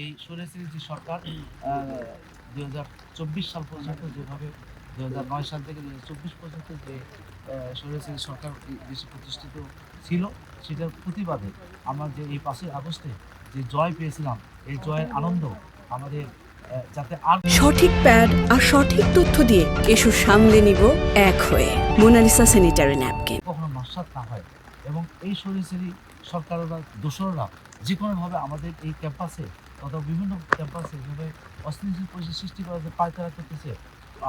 এই স্বৈরাচারী যে সরকার 2024 সাল পর্যন্ত যেভাবে 2009 সাল থেকে 2024 পর্যন্ত যে স্বৈরাচারী সরকার এই দেশে প্রতিষ্ঠিত ছিল, সেটার প্রতিবাদে আমরা যে এই 5ই আগস্টে যে জয় পেয়েছিলাম, এই জয়ের আনন্দ আমাদের যাতে আর সঠিক প্যাড আর সঠিক তথ্য দিয়ে এসো সামলে নিব এক হয়ে মোনালিসা স্যানিটারি ন্যাপকিন। কখনো নস্যাৎ না হয় এবং এই স্বৈরাচারী সরকাররা দোসররা যে কোনোভাবে আমাদের এই ক্যাম্পাসে তথা বিভিন্ন ক্যাম্পাসে যেভাবে অস্থিতিশীল পরিস্থিতি সৃষ্টি করার যে পায়তারা করতেছে,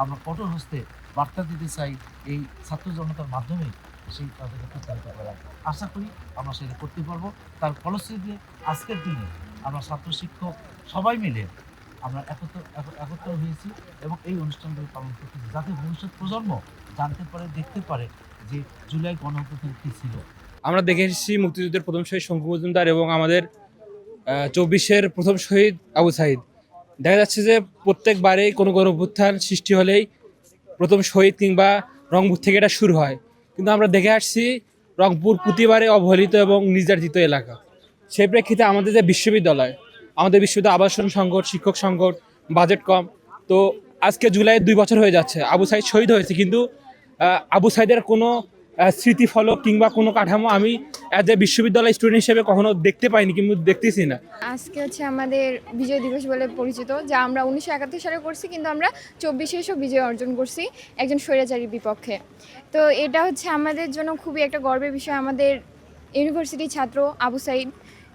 আমরা কঠোর হস্তে বার্তা দিতে চাই এই ছাত্র জনতার মাধ্যমে সেই তাদেরকে প্রত্যাহিত করা। আশা করি আমরা সেটা করতে পারবো। তার ফলশ্রুতিতে আজকের দিনে আমরা ছাত্র শিক্ষক সবাই মিলে আমরা একত্র হয়েছি এবং এই অনুষ্ঠানগুলো পালন করতেছি, যাতে ভবিষ্যৎ প্রজন্ম জানতে পারে, দেখতে পারে যে জুলাই গণঅভ্যুত্থান কী ছিল। আমরা দেখে এসেছি মুক্তিযুদ্ধের প্রথম শহীদ শঙ্কু মজুমদার এবং আমাদের 24-এর প্রথম শহীদ আবু সাইদ। দেখা যাচ্ছে যে প্রত্যেকবারেই কোনো গণঅভ্যুত্থান সৃষ্টি হলেই প্রথম শহীদ কিংবা রংপুর থেকে এটা শুরু হয়, কিন্তু আমরা দেখে আসছি রংপুর প্রতিবারে অবহেলিত এবং নির্যাতিত এলাকা। সেই প্রেক্ষিতে আমাদের যে বিশ্ববিদ্যালয় আবাসন সংকট, শিক্ষক সংকট, বাজেট কম। তো আজকে জুলাই 2 বছর হয়ে যাচ্ছে, আবু সাইদ শহীদ হয়েছে, কিন্তু আবু সাইদের কোনো স্মৃতিফলক কিংবা কোনো কাঠামো আমি অ্যাজ এ বিশ্ববিদ্যালয় স্টুডেন্ট হিসেবে কখনো দেখতে পাইনি, কিন্তু দেখতেছি না। আজকে হচ্ছে আমাদের বিজয় দিবস বলে পরিচিত, যা আমরা 1971 সালে করছি, কিন্তু আমরা 24-এ এসেও বিজয় অর্জন করছি একজন স্বৈরাচারীর বিপক্ষে। তো এটা হচ্ছে আমাদের জন্য খুবই একটা গর্বের বিষয়। আমাদের ইউনিভার্সিটির ছাত্র আবু সাইদ,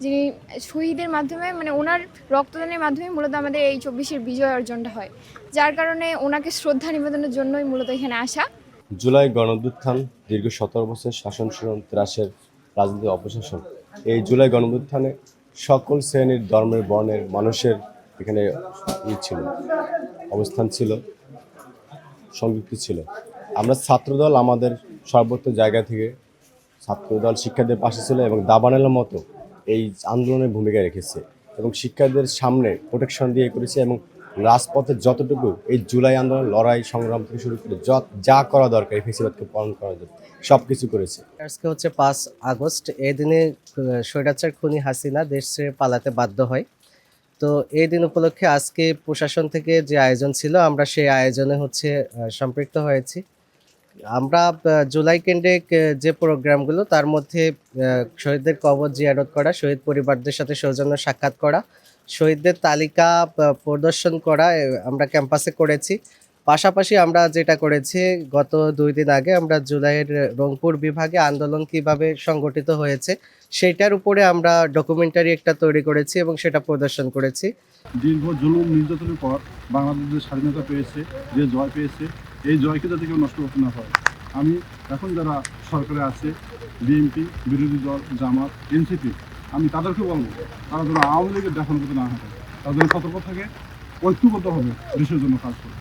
যিনি শহীদের মাধ্যমে মানে ওনার রক্তদানের মাধ্যমে মূলত আমাদের এই 24-এর বিজয় অর্জনটা হয়, যার কারণে ওনাকে শ্রদ্ধা নিবেদনের জন্যই মূলত এখানে আসা। জুলাই গণঅভ্যুত্থান দীর্ঘ 17 বছর শাসন ত্রাসের রাজনৈতিক অপশাসন। এই জুলাই গণঅভ্যুত্থানে সকল শ্রেণীর ধর্মের বর্ণের মানুষের এখানে ছিল, অবস্থান ছিল, সংযুক্তি ছিল। আমরা ছাত্রদল আমাদের সর্বত্র জায়গা থেকে ছাত্রদল শিক্ষার্থীদের পাশে ছিল এবং দাবানেলার মতো এই আন্দোলনের ভূমিকা রেখেছে এবং শিক্ষার্থীদের সামনে প্রোটেকশন দিয়ে করেছে এবং রাজপথে যতটুকু এই জুলাই আন্দোলন লড়াই সংগ্রাম থেকে শুরু করে যা করা দরকার এই ফেসিবাদকে পালন করার জন্য সব কিছু করেছে। আজকে হচ্ছে 5 আগস্ট। এই দিনে স্বৈরাচার খুনি হাসিনা দেশ ছেড়ে পালাতে বাধ্য হয়। তো এই দিন উপলক্ষে আজকে প্রশাসন থেকে যে আয়োজন ছিল, আমরা সেই আয়োজনে হচ্ছে সম্পৃক্ত হয়েছি। আমরা জুলাই কেন্দ্রিক যে প্রোগ্রামগুলো, তার মধ্যে শহীদদের কবর জিয়ারত করা, শহীদ পরিবারদের সাথে সৌজন্য সাক্ষাৎ করা, শহীদদের তালিকা প্রদর্শন করা আমরা ক্যাম্পাসে করেছি। পাশাপাশি আমরা যেটা করেছি, গত 2 দিন আগে আমরা জুলাইয়ের রংপুর বিভাগে আন্দোলন কিভাবে সংগঠিত হয়েছে সেইটার উপরে আমরা ডকুমেন্টারি একটা তৈরি করেছি এবং সেটা প্রদর্শন করেছি। দীর্ঘ জুলুম নির্যাতনের পর বাংলাদেশ যে স্বাধীনতা পেয়েছে, যে জয় পেয়েছে, এই জয়কে যাতে কেউ নষ্ট করতে না পারে। আমি এখন যারা সরকারে আছে, বিএনপি, বিরোধী দল, জামাত, এনসিপি, আমি তাদেরকে বলবো তারা যেন আওয়ামী লীগের দেখানো করতে না থাকে, তাদের সতর্ক থাকে, ঐক্যবদ্ধভাবে দেশের জন্য কাজ করে।